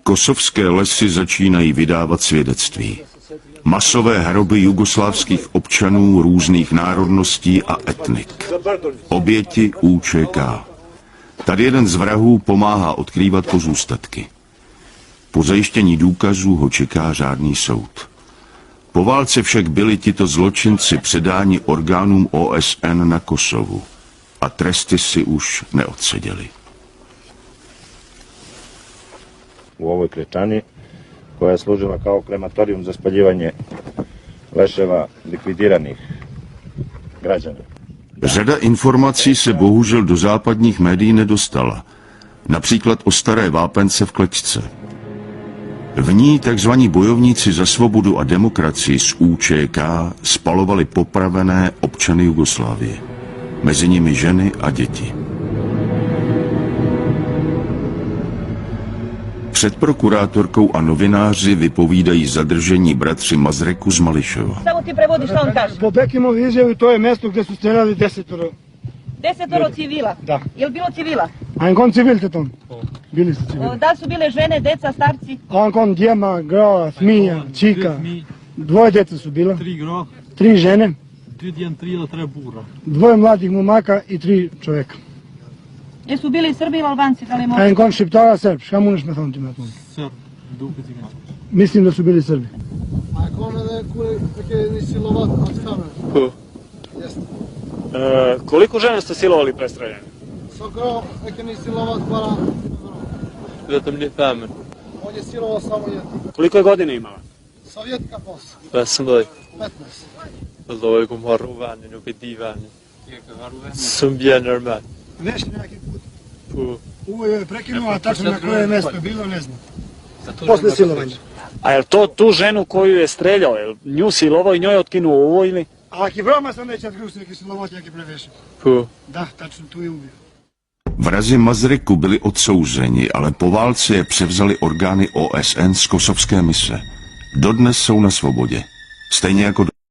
Kosovské lesy začínají vydávat svědectví. Masové hroby jugoslávských občanů různých národností a etnik. Oběti UČK. Tady jeden z vrahů pomáhá odkrývat pozůstatky. Po zajištění důkazů ho čeká řádný soud. Po válce však byli tito zločinci předáni orgánům OSN na Kosovu a tresty si už neodseděli. U ovoj krečani, koja je služila kao krematorijum za spaljivanje leševa likvidiranih građana. Řada informací se bohužel do západních médií nedostala. Například o staré vápence v Klečce. V ní tzv. Bojovníci za svobodu a demokracii z UČK spalovali popravené občany Jugoslávie. Mezi nimi ženy a děti. Před prokurátorkou a novináři vypovídají zadržení bratři Mazreku z Mališova. Samo ti prevodiš šta on kaže. Po Bekimovi izjavi to je mjesto gdje su streljali 10 civila? Da. Je li bilo civila? A ancon civilite tom? Bili su civili. Da li su bile žene, deca, starci? A ancon djema, grava, smija, čika. Dvoje djeca su bila. 3 grah. 3 žene. 2 eller 3 bura. 2 mladih momaka i 3 čovjeka. Jesu bili Srbi ili Albanci? Da li A ancon šiptara Srb. Šta mu nešme tom time? Srb, dupiti ga. Mislim da su bili Srbi. A ancon je nisi lovat od kamer. Jeste. Koliko žena ste silovali prestreljeni? Så grov je nisi lovat bara. Zato mi je famen. On je silovao samo jedno. Koliko je godine imala? Sovjetka posla. Pa sam doj. 15. Doj kom har rovanje, no pet divanje. Som bien normal. Veš neki put. Po. Ovo je prekinuo, a tačno na koje je mjesto bilo, ne znam. Posle silovanja. A je to tu ženu koju je streljao? Je nju silovao i njoj je otkinuo ovo ili? A aki broma sam neće odgrusiti, neki su lovot, neki prevešen. Po. Da, tačno tu je ubio. Vrazi Mazreku byli odsouzeni, ale po válce je převzali orgány OSN z kosovské mise. Dodnes jsou na svobodě. Stejně jako